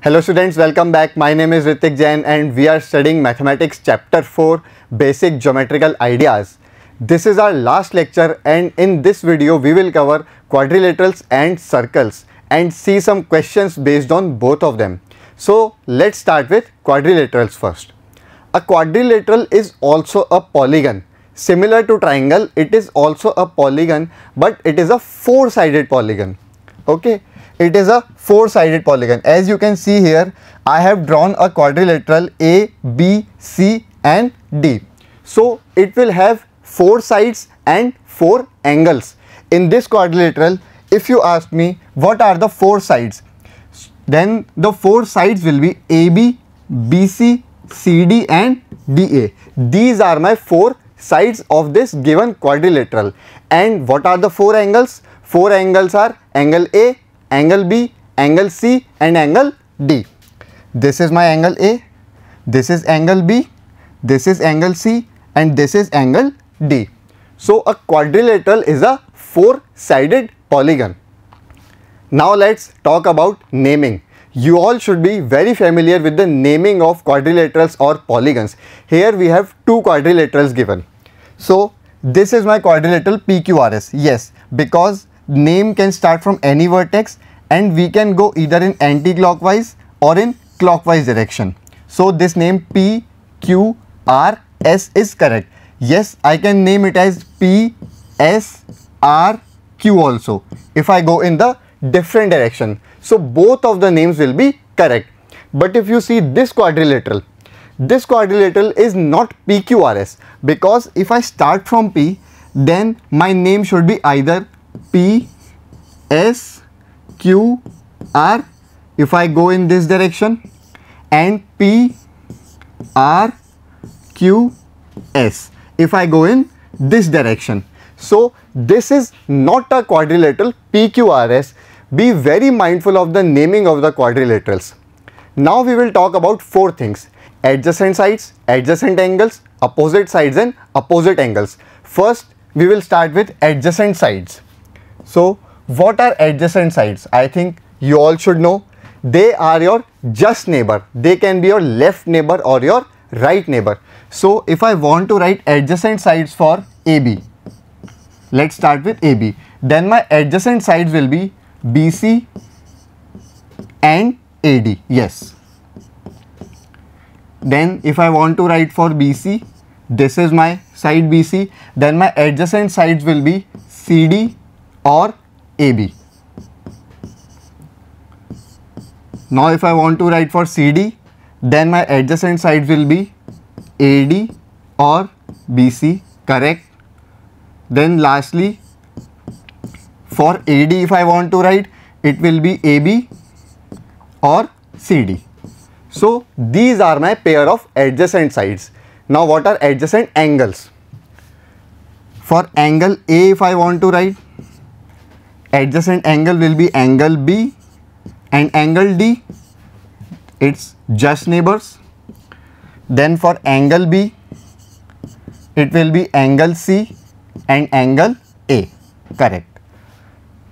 Hello students, welcome back. My name is Ritik Jain and we are studying Mathematics Chapter 4 Basic Geometrical Ideas. This is our last lecture and in this video we will cover quadrilaterals and circles and see some questions based on both of them. So let's start with quadrilaterals first. A quadrilateral is also a polygon. Similar to triangle, it is also a polygon, but it is a four-sided polygon. Okay. It is a four-sided polygon. As you can see here, I have drawn a quadrilateral A, B, C and D. So it will have four sides and four angles. In this quadrilateral, if you ask me what are the four sides, then the four sides will be AB, BC, CD and DA. These are my four sides of this given quadrilateral. And what are the four angles? Four angles are angle A, angle B, angle C and angle D. This is my angle A, this is angle B, this is angle C and this is angle D. So a quadrilateral is a four-sided polygon. Now let's talk about naming. You all should be very familiar with the naming of quadrilaterals or polygons. Here we have two quadrilaterals given. So this is my quadrilateral PQRS. Yes, because name can start from any vertex and we can go either in anti-clockwise or in clockwise direction. So this name PQRS is correct. Yes, I can name it as PSRQ also if I go in the different direction. So both of the names will be correct. But if you see this quadrilateral is not PQRS, because if I start from P, then my name should be either PSQR if I go in this direction and PRQS if I go in this direction. So this is not a quadrilateral PQRS. Be very mindful of the naming of the quadrilaterals. Now we will talk about four things: adjacent sides, adjacent angles, opposite sides and opposite angles. First we will start with adjacent sides. So what are adjacent sides? I think you all should know. They are your just neighbor. They can be your left neighbor or your right neighbor. So if I want to write adjacent sides for AB, let's start with AB. Then my adjacent sides will be BC and AD. Yes. Then if I want to write for BC, this is my side BC. Then my adjacent sides will be CD or AB. Now if I want to write for CD, then my adjacent sides will be AD or BC, correct. Then lastly for AD, if I want to write, it will be AB or CD. So these are my pair of adjacent sides. Now what are adjacent angles? For angle A, if I want to write, adjacent angle will be angle B and angle D. It's just neighbors. Then for angle B, it will be angle C and angle A, correct.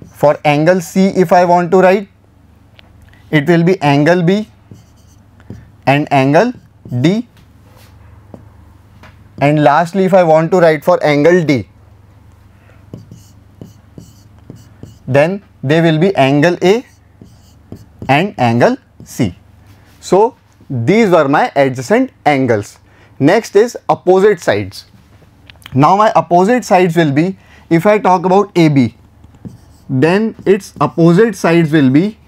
For angle C, if I want to write, it will be angle B and angle D. And lastly, if I want to write for angle D, then they will be angle A and angle C. So these were my adjacent angles. Next is opposite sides. Now my opposite sides will be, if I talk about AB, then its opposite sides will be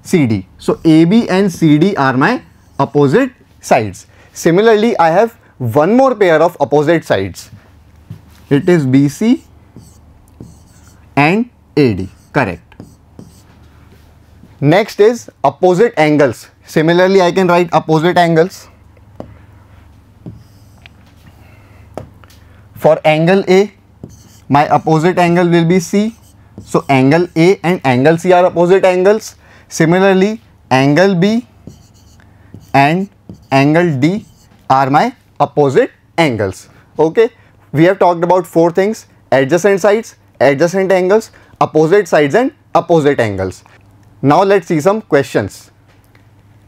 CD. So AB and CD are my opposite sides. Similarly, I have one more pair of opposite sides. It is BC and AD, correct. Next is opposite angles. Similarly, I can write opposite angles. For angle A, my opposite angle will be C. So angle A and angle C are opposite angles. Similarly, angle B and angle D are my opposite angles. Okay, we have talked about four things: adjacent sides, adjacent angles, opposite sides and opposite angles. Now let's see some questions.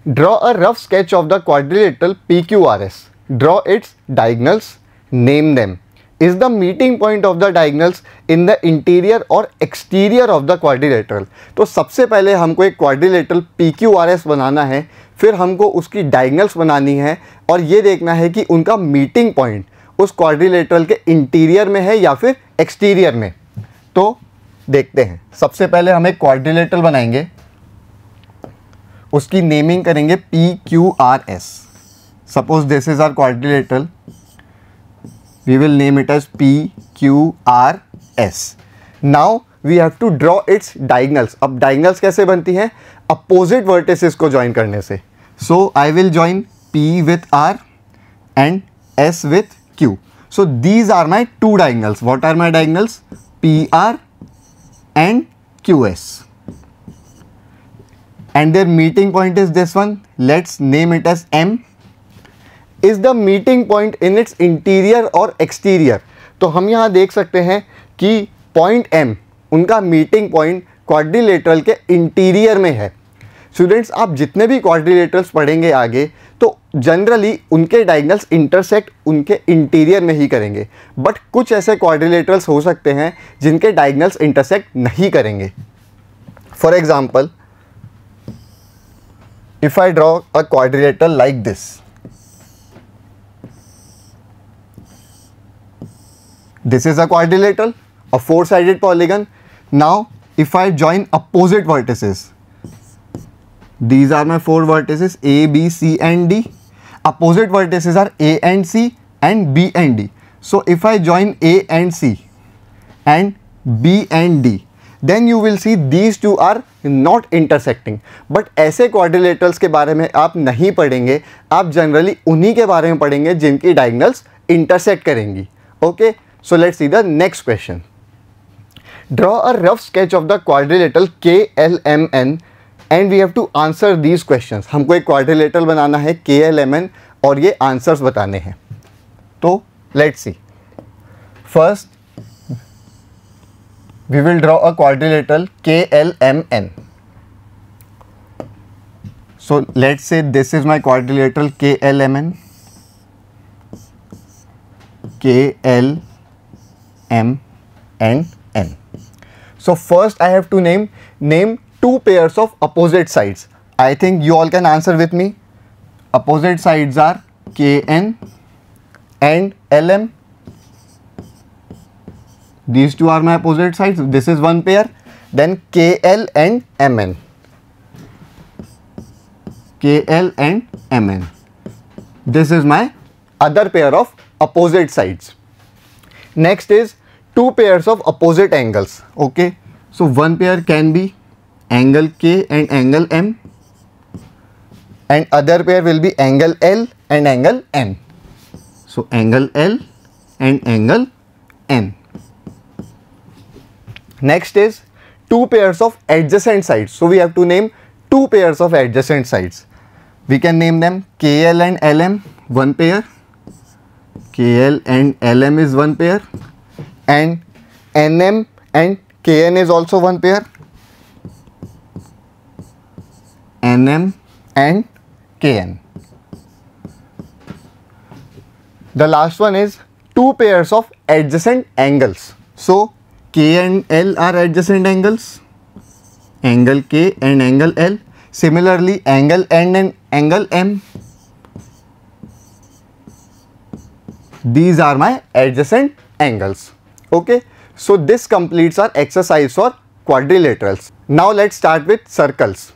Draw a rough sketch of the quadrilateral PQRS. Draw its diagonals. Name them. Is the meeting point of the diagonals in the interior or exterior of the quadrilateral? तो सबसे पहले हमको एक quadrilateral PQRS बनाना है, फिर हमको उसकी diagonals बनानी है और ये देखना है कि उनका meeting point उस quadrilateral के interior में है या फिर exterior में। तो देखते हैं। सबसे पहले हम एक quadrilateral बनाएंगे, उसकी नेमिंग करेंगे PQRS. Suppose this is our quadrilateral. We will name it as PQRS. Now we have to draw its diagonals. अब diagonals कैसे बनती हैं? Opposite vertices को join करने से. So I will join P with R and S with Q. So these are my two diagonals. What are my diagonals? PR and QS. And their meeting point is this one. Let's name it as M. Is the meeting point in its interior or exterior? तो हम यहाँ देख सकते हैं कि point M उनका meeting point quadrilateral के interior में है। स्टूडेंट्स, आप जितने भी क्वाड्रिलेटरल्स पढ़ेंगे आगे तो जनरली उनके डायगोनल्स इंटरसेक्ट उनके इंटीरियर में ही करेंगे, बट कुछ ऐसे क्वाड्रिलेटरल्स हो सकते हैं जिनके डायगोनल्स इंटरसेक्ट नहीं करेंगे। For example, if I draw a quadrilateral like this, this is a quadrilateral, a four-sided polygon. Now if I join opposite vertices, these are my four vertices A, B, C and D. Opposite vertices are A and C and B and D. So if I join A and C and B and D, then you will see these two are not intersecting. But ऐसे quadrilaterals के बारे में आप नहीं पढ़ेंगे, आप generally उन्हीं के बारे में पढ़ेंगे जिनकी diagonals intersect करेंगी। Okay, so let's see the next question. Draw a rough sketch of the quadrilateral KLMN and we have to answer these questions. हमको एक quadrilateral बनाना है KLMN और ये answers बताने हैं। तो let's see. First, we will draw a quadrilateral KLMN. So let's say this is my quadrilateral KLMN. KL, M and N. So first I have to name two pairs of opposite sides. I think you all can answer with me. Opposite sides are KN and LM. These two are my opposite sides. This is one pair. Then KL and MN. KL and MN. This is my other pair of opposite sides. Next is two pairs of opposite angles. Okay. So one pair can be angle K and angle M. And other pair will be angle L and angle N. So angle L and angle N. Next is two pairs of adjacent sides. So we have to name two pairs of adjacent sides. We can name them KL and LM, one pair. KL and LM is one pair. And NM and KN is also one pair. NM and KN. The last one is two pairs of adjacent angles. So K and L are adjacent angles, angle K and angle L. Similarly, angle N and angle M. These are my adjacent angles. Okay, so this completes our exercise for quadrilaterals. Now let's start with circles.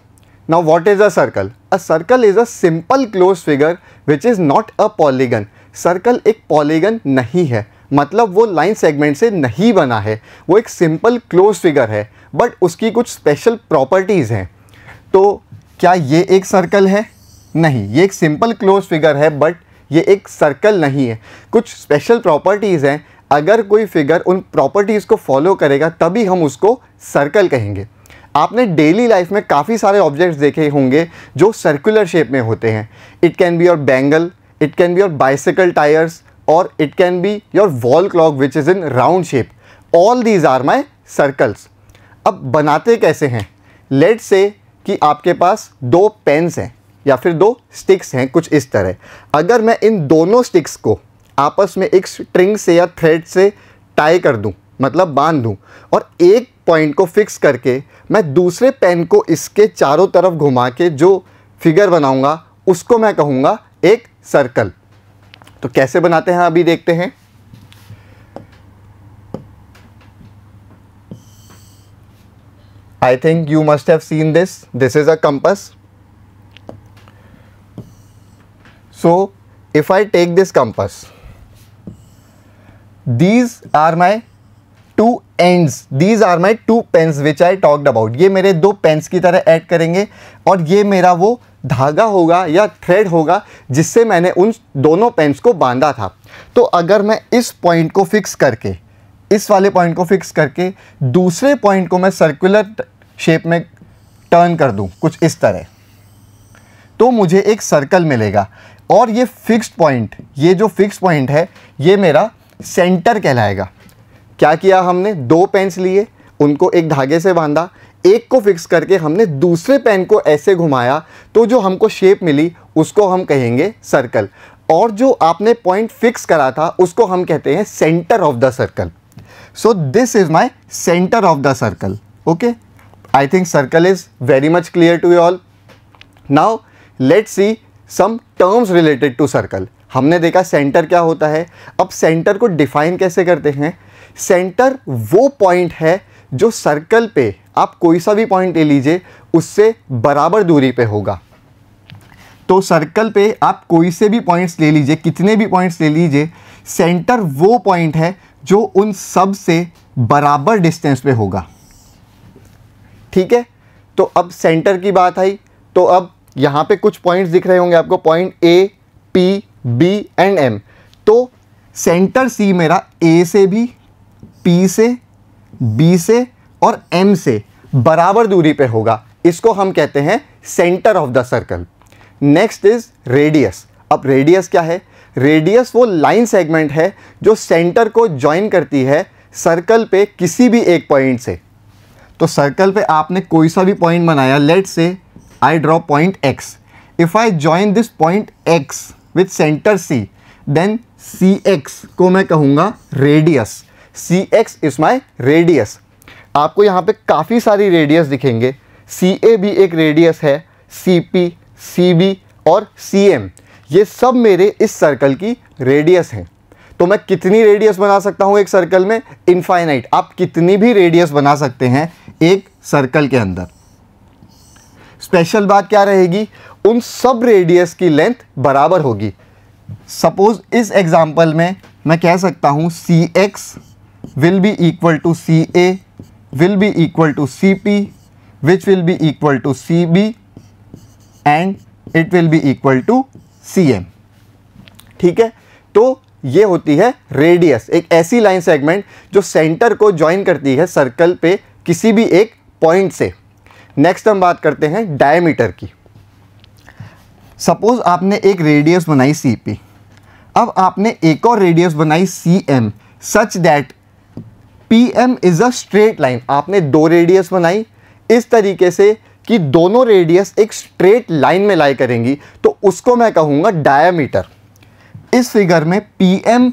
Now what is a circle? A circle is a simple closed figure which is not a polygon. Circle एक polygon नहीं है, मतलब वो line segment से नहीं बना है, वो एक सिंपल क्लोज फिगर है, बट उसकी कुछ स्पेशल प्रॉपर्टीज़ हैं। तो क्या ये एक सर्कल है? नहीं, ये एक सिंपल क्लोज फिगर है बट ये एक सर्कल नहीं है। कुछ स्पेशल प्रॉपर्टीज़ हैं, अगर कोई फिगर उन प्रॉपर्टीज़ को फॉलो करेगा तभी हम उसको सर्कल कहेंगे। आपने डेली लाइफ में काफ़ी सारे ऑब्जेक्ट्स देखे होंगे जो सर्कुलर शेप में होते हैं। It can be your bangle, it can be your bicycle tyres, or it can be your wall clock which is in round shape. All these are my circles. अब बनाते कैसे हैं? Let's say कि आपके पास दो पेन्स हैं, या फिर 2 स्टिक्स हैं कुछ इस तरह। अगर मैं इन दोनों स्टिक्स को आपस में एक स्ट्रिंग से या थ्रेड से टाई कर दूं, मतलब बांध दूं, और एक पॉइंट को फिक्स करके मैं दूसरे पेन को इसके चारों तरफ घुमा के जो फिगर बनाऊंगा उसको मैं कहूँगा एक सर्कल। तो कैसे बनाते हैं अभी देखते हैं। I think you must have seen this. This is a compass. So if I take this compass, these are my 2 ends. These are my 2 pens which I talked about. ये मेरे 2 पेन्स की तरह ऐड करेंगे और ये मेरा वो धागा होगा या थ्रेड होगा जिससे मैंने उन दोनों पेन्स को बांधा था। तो अगर मैं इस पॉइंट को फिक्स करके, इस वाले पॉइंट को फिक्स करके दूसरे पॉइंट को मैं सर्कुलर शेप में टर्न कर दूं कुछ इस तरह, तो मुझे एक सर्कल मिलेगा। और ये फिक्स्ड पॉइंट, ये जो फिक्स्ड पॉइंट है ये मेरा सेंटर कहलाएगा। क्या किया हमने, 2 पेन्स लिए, उनको एक धागे से बांधा, एक को फिक्स करके हमने दूसरे पेन को ऐसे घुमाया, तो जो हमको शेप मिली उसको हम कहेंगे सर्कल। और जो आपने पॉइंट फिक्स करा था उसको हम कहते हैं centre of the circle. So this is my centre of the circle. Okay, I think circle is very much clear to you all. Now let's see some terms related to circle. हमने देखा centre क्या होता है। अब centre को define कैसे करते हैं। सेंटर वो पॉइंट है जो सर्कल पे, आप कोई सा भी पॉइंट ले लीजिए, उससे बराबर दूरी पे होगा। तो सर्कल पे आप कोई से भी पॉइंट्स ले लीजिए, कितने भी पॉइंट्स ले लीजिए, सेंटर वो पॉइंट है जो उन सब से बराबर डिस्टेंस पे होगा। ठीक है, तो अब सेंटर की बात आई, तो अब यहाँ पे कुछ पॉइंट्स दिख रहे होंगे आपको, point A, P, B and M। तो सेंटर C मेरा A से भी, P से, B से और M से बराबर दूरी पे होगा। इसको हम कहते हैं centre of the circle. Next is radius. अब रेडियस क्या है, रेडियस वो लाइन सेगमेंट है जो सेंटर को ज्वाइन करती है सर्कल पे किसी भी एक पॉइंट से। तो सर्कल पे आपने कोई सा भी पॉइंट बनाया, let's say I draw point x। If I join this point x with centre C, then Cx को मैं कहूँगा radius. Cx is my radius. आपको यहाँ पे काफ़ी सारी रेडियस दिखेंगे। CA भी एक रेडियस है, CP, CB और CM, ये सब मेरे इस सर्कल की रेडियस हैं। तो मैं कितनी रेडियस बना सकता हूँ एक सर्कल में, इनफाइनाइट। आप कितनी भी रेडियस बना सकते हैं एक सर्कल के अंदर। स्पेशल बात क्या रहेगी, उन सब रेडियस की लेंथ बराबर होगी। सपोज इस एग्जांपल में मैं कह सकता हूँ Cx will be equal to CA will be equal to CP which will be equal to CB and it will be equal to CM। ठीक है, तो ये होती है रेडियस, एक ऐसी लाइन सेगमेंट जो सेंटर को ज्वाइन करती है सर्कल पे किसी भी एक पॉइंट से। नेक्स्ट हम बात करते हैं डायमीटर की। सपोज आपने एक रेडियस बनाई CP, अब आपने एक और रेडियस बनाई CM, such that PM is a straight line. आपने 2 रेडियस बनाई इस तरीके से कि दोनों रेडियस एक स्ट्रेट लाइन में लाई करेंगी, तो उसको मैं कहूँगा डायमीटर। इस फिगर में PM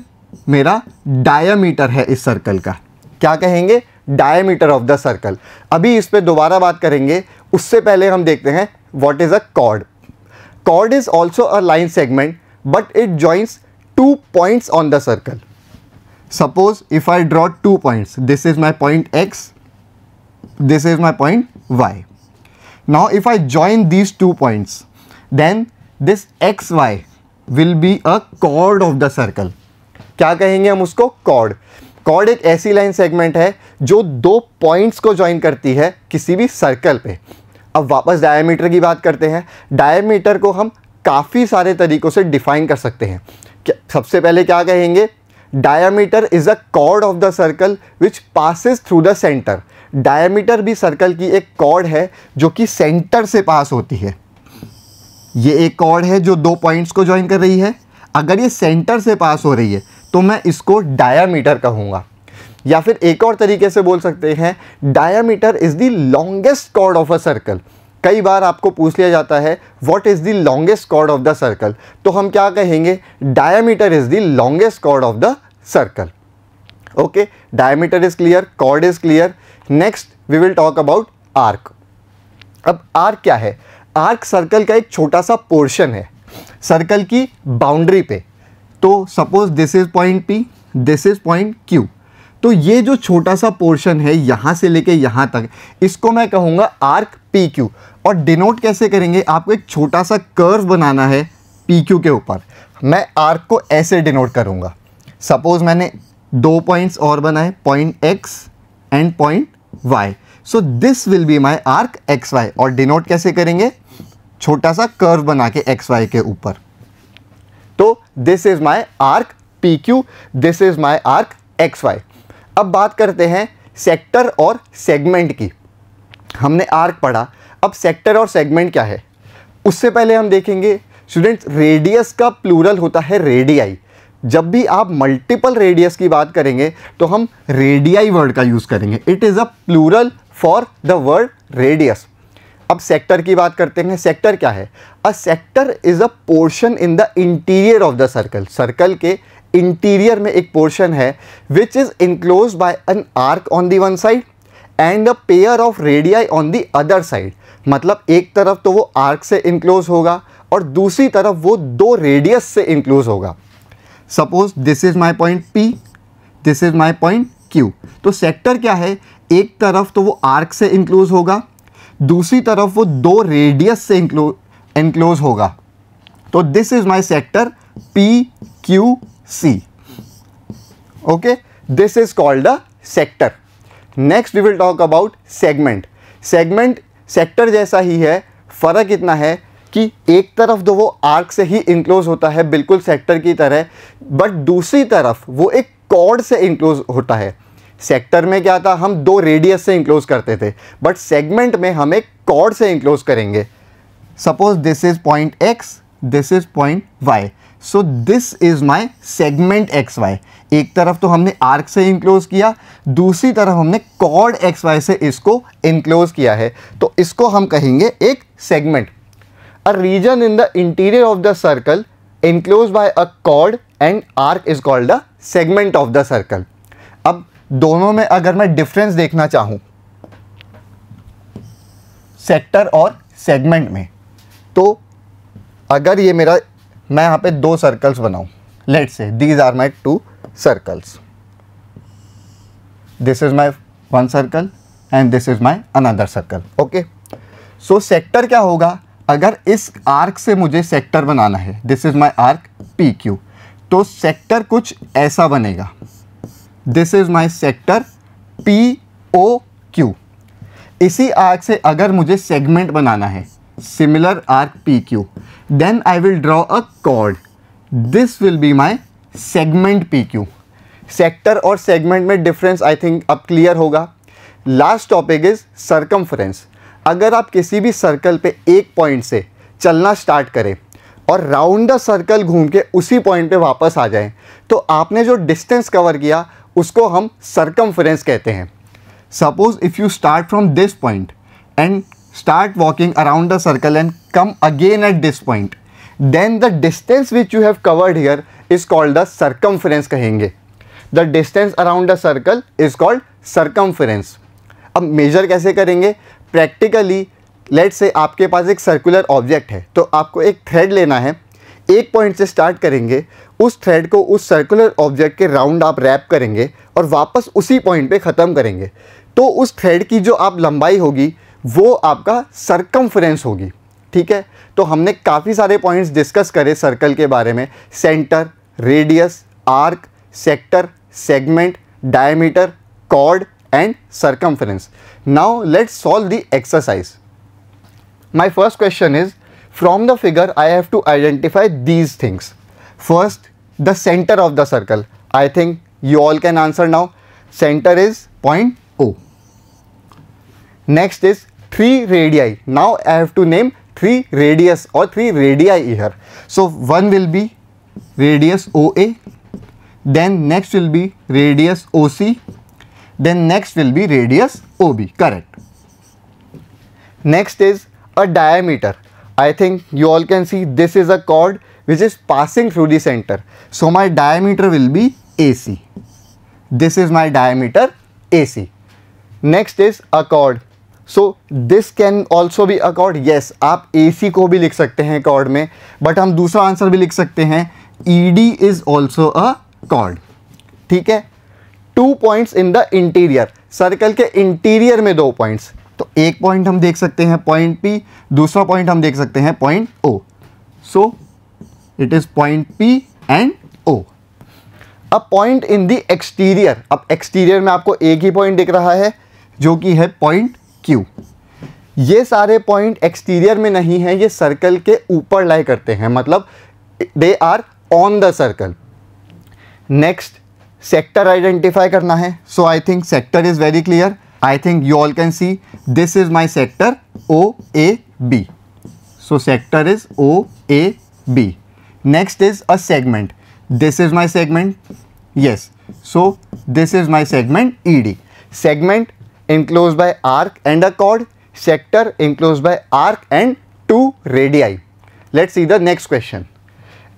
मेरा डायमीटर है इस सर्कल का। क्या कहेंगे, डायमीटर ऑफ द सर्कल। अभी इस पे दोबारा बात करेंगे, उससे पहले हम देखते हैं what is a chord. Chord is also a line segment but it joins 2 points on the circle. Suppose if I draw 2 points, this is my point X, this is my point Y. Now if I join these 2 points, then this XY will be a chord of the circle. क्या कहेंगे हम उसको, cord. Cord एक ऐसी line segment है जो 2 points को join करती है किसी भी सर्कल पे। अब वापस डायमीटर की बात करते हैं। डायमीटर को हम काफ़ी सारे तरीक़ों से डिफाइन कर सकते हैं। सबसे पहले क्या कहेंगे, diameter is a cord of the circle which passes through the centre. Diameter भी सर्कल की एक कॉर्ड है जो कि सेंटर से पास होती है। ये एक कॉर्ड है जो 2 पॉइंट्स को ज्वाइन कर रही है। अगर ये सेंटर से पास हो रही है तो मैं इसको डायमीटर कहूँगा। या फिर एक और तरीके से बोल सकते हैं, diameter is the longest chord of a circle. कई बार आपको पूछ लिया जाता है what is the longest chord of the circle, तो हम क्या कहेंगे, diameter is the longest chord of the circle. Okay, diameter is clear, chord is clear. Next we will talk about arc. अब आर्क क्या है? आर्क सर्कल का एक छोटा सा पोर्शन है सर्कल की बाउंड्री पे. तो suppose this is point P, this is point Q. तो ये जो छोटा सा पोर्शन है यहाँ से लेके यहाँ तक, इसको मैं कहूँगा आर्क PQ. और डिनोट कैसे करेंगे, आपको एक छोटा सा कर्व बनाना है PQ के ऊपर. मैं आर्क को ऐसे डिनोट करूँगा. सपोज मैंने 2 पॉइंट्स और बनाए, point X and point Y. So this will be my arc XY. और डिनोट कैसे करेंगे, छोटा सा कर्व बना के XY के ऊपर. तो this is my arc PQ, this is my arc XY. अब बात करते हैं सेक्टर और सेगमेंट की. हमने आर्क पढ़ा, अब सेक्टर और सेगमेंट क्या है उससे पहले हम देखेंगे स्टूडेंट्स, रेडियस का प्लूरल होता है रेडियाई. जब भी आप मल्टीपल रेडियस की बात करेंगे तो हम रेडियाई वर्ड का यूज़ करेंगे. It is a plural for the word radius. अब सेक्टर की बात करते हैं. सेक्टर क्या है? A sector is a portion in the interior of the circle. Circle के इंटीरियर में एक पोर्शन है which is enclose by an arc on the one side and a pair of radii on the other side. मतलब एक तरफ तो वो arc से इनक्लोज होगा और दूसरी तरफ वो 2 रेडियस से इनक्लोज होगा. Suppose this is my point P, this is my point Q. तो सेक्टर क्या है, एक तरफ तो वो आर्क से इनक्लोज होगा, दूसरी तरफ वो 2 रेडियस से इनक्लोज होगा. तो this is my sector PQC. Okay, this is called a sector. Next we will talk about segment. Segment sector जैसा ही है, फ़र्क इतना है कि एक तरफ तो वो आर्क से ही इनक्लोज होता है बिल्कुल सेक्टर की तरह, बट दूसरी तरफ वो एक कॉर्ड से इनक्लोज होता है. सेक्टर में क्या था, हम 2 रेडियस से इनक्लोज करते थे, बट सेगमेंट में हम एक कॉर्ड से इनक्लोज करेंगे. Suppose this is point X, this is point Y. So this is my segment XY. एक तरफ तो हमने आर्क से इनक्लोज किया, दूसरी तरफ हमने कॉर्ड XY से इसको इनक्लोज किया है, तो इसको हम कहेंगे एक segment. A region in the interior of the circle enclose by a chord and arc is called the segment of the circle. अब दोनों में अगर मैं डिफरेंस देखना चाहूं सेक्टर और सेगमेंट में, तो अगर ये मेरा, मैं यहाँ पे 2 सर्कल्स बनाऊं, let's say these are my 2 circles, this is my 1 circle and this is my another circle. Okay, so sector क्या होगा, अगर इस आर्क से मुझे सेक्टर बनाना है, this is my arc PQ, तो सेक्टर कुछ ऐसा बनेगा. This is my sector POQ. इसी आर्क से अगर मुझे सेगमेंट बनाना है, similar arc PQ, then I will draw a chord. This will be my segment PQ. Sector और सेगमेंट में डिफरेंस आई थिंक अब क्लियर होगा. Last topic is circumference. अगर आप किसी भी सर्कल पे एक पॉइंट से चलना स्टार्ट करें और राउंड द सर्कल घूम के उसी पॉइंट पे वापस आ जाएं, तो आपने जो डिस्टेंस कवर किया उसको हम सर्कमफ्रेंस कहते हैं. Suppose if you start from this point and start walking around the circle and come again at this point, then the distance which you have covered here is called the circumference कहेंगे. The distance around the circle is called circumference. अब major कैसे करेंगे, practically let's say आपके पास एक circular object है, तो आपको एक थ्रेड लेना है, एक पॉइंट से स्टार्ट करेंगे, उस थ्रेड को उस सर्कुलर ऑब्जेक्ट के राउंड आप रैप करेंगे और वापस उसी पॉइंट पे ख़त्म करेंगे, तो उस थ्रेड की जो आप लंबाई होगी वो आपका सर्कमफ्रेंस होगी. ठीक है, तो हमने काफ़ी सारे पॉइंट्स डिस्कस करे सर्कल के बारे में, centre, radius, arc, sector, segment, diameter, chord and circumference. Now let's solve the exercise. My first question is, from the figure I have to identify these things. First, the centre of the circle. I think you all can answer now. Centre is point O. Next is 3 radii. Now I have to name 3 radius or 3 radii here. So one will be radius OA, then next will be radius OC, then next will be radius OB. Correct. Next is a diameter. I think you all can see this is a chord which is passing through the center. So my diameter will be AC. This is my diameter AC. Next is a chord. So this can also be a chord. Yes, आप AC को भी लिख सकते हैं chord में, but हम दूसरा answer भी लिख सकते हैं ED is also a chord. ठीक है. 2 points in the interior. Circle के इंटीरियर में 2 पॉइंट्स. तो एक पॉइंट हम देख सकते हैं पॉइंट P, दूसरा पॉइंट हम देख सकते हैं point O. So it is point P and O. A point in the exterior. अब एक्सटीरियर में आपको एक ही पॉइंट दिख रहा है जो कि है पॉइंट Q. ये सारे पॉइंट एक्सटीरियर में नहीं है, ये सर्कल के ऊपर लाई करते हैं, मतलब they are on the circle. Next sector identify करना है. So I think sector is very clear. I think you all can see this is my sector OAB. So sector is OAB. Next is a segment. This is my segment. yes, so this is my segment ED. Segment enclosed by arc and a chord. Sector enclosed by arc and 2 radii. Let's see the next question.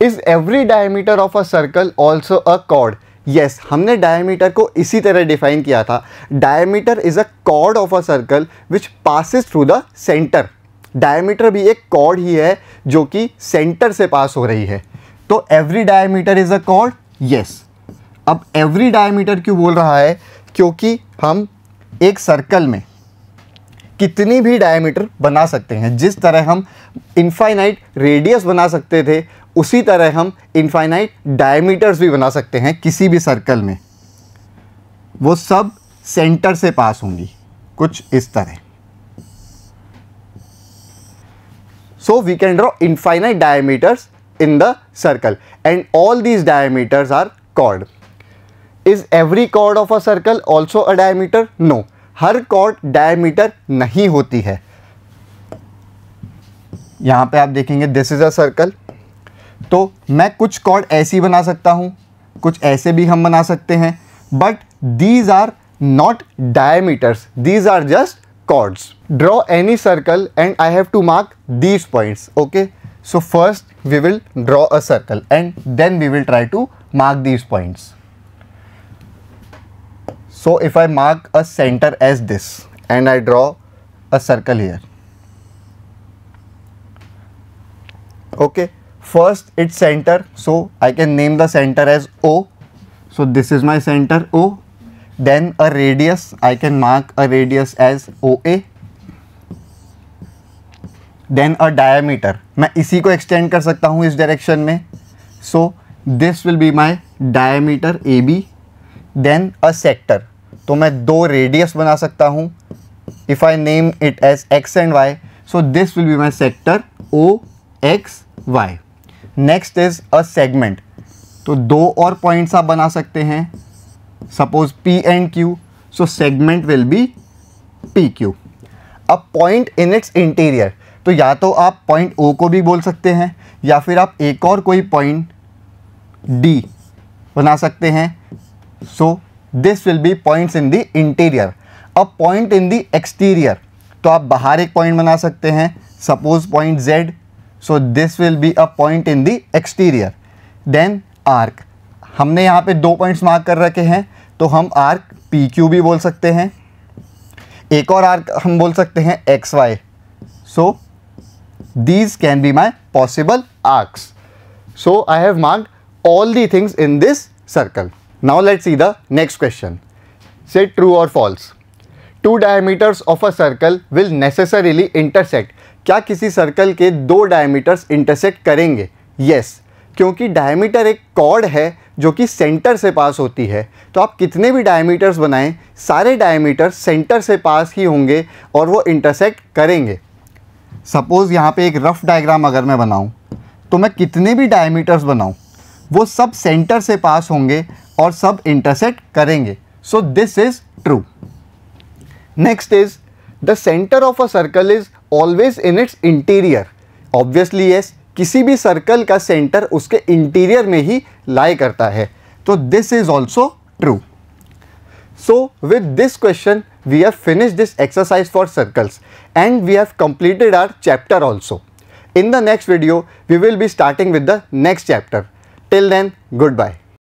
Is every diameter of a circle also a chord? Yes, हमने diameter को इसी तरह define किया था. Diameter is a chord of a circle which passes through the center. Diameter भी एक chord ही है जो कि center से pass हो रही है. तो every diameter is a chord? Yes. अब every diameter क्यों बोल रहा है? क्योंकि हम एक सर्कल में कितनी भी डायमीटर बना सकते हैं. जिस तरह हम इनफाइनाइट रेडियस बना सकते थे, उसी तरह हम इनफाइनाइट डायमीटर्स भी बना सकते हैं किसी भी सर्कल में. वो सब सेंटर से पास होंगी, कुछ इस तरह. So we can draw infinite diameters in the circle and all these diameters are chord. Is every chord of a circle also a diameter? No. Her chord diameter नहीं होती है. यहाँ पे आप देखेंगे this is a circle. तो मैं कुछ chord ऐसी बना सकता हूँ, कुछ ऐसे भी हम बना सकते हैं, but these are not diameters. These are just chords. Draw any circle and I have to mark these points. Okay. So first we will draw a circle and then we will try to mark these points. So if I mark a center as this and I draw a circle here. Okay, first its center, so I can name the center as O. So this is my center O. Then a radius, I can mark a radius as OA. Then a diameter, मैं इसी को extend कर सकता हूँ इस direction में. So this will be my diameter AB. Then a sector, तो मैं 2 radius बना सकता हूँ. If I name it as X and Y, so this will be my sector OXY. Next is a segment, तो 2 और points आप बना सकते हैं. Suppose P and Q, so segment will be PQ. A point in its interior, तो या तो आप पॉइंट O को भी बोल सकते हैं या फिर आप एक और कोई पॉइंट D बना सकते हैं. So this will be points in the interior. अब पॉइंट इन द एक्सटीरियर, तो आप बाहर एक पॉइंट बना सकते हैं, suppose point Z. So this will be a point in the exterior. Then arc, हमने यहाँ पे 2 पॉइंट्स मार्क कर रखे हैं, तो हम आर्क PQ भी बोल सकते हैं. एक और आर्क हम बोल सकते हैं XY. So these can be my possible arcs. So I have marked all the things in this circle. Now let's see the next question. Say true or false. 2 diameters of a circle will necessarily intersect. क्या किसी circle के 2 diameters intersect करेंगे? Yes, क्योंकि diameter एक cord है जो कि centre से पास होती है. तो आप कितने भी डायमीटर्स बनाएं, सारे डायमीटर्स सेंटर से पास ही होंगे और वो इंटरसेक्ट करेंगे. सपोज़ यहाँ पे एक रफ डायग्राम अगर मैं बनाऊँ, तो मैं कितने भी डायमीटर्स बनाऊँ, वो सब सेंटर से पास होंगे और सब इंटरसेक्ट करेंगे. So this is true. Next is the centre of a circle is always in its interior. Obviously yes, किसी भी सर्कल का सेंटर उसके इंटीरियर में ही लाई करता है. तो this is also true. So with this question we have finished this exercise for circles and we have completed our chapter also. In the next video, we will be starting with the next chapter. Till then, goodbye.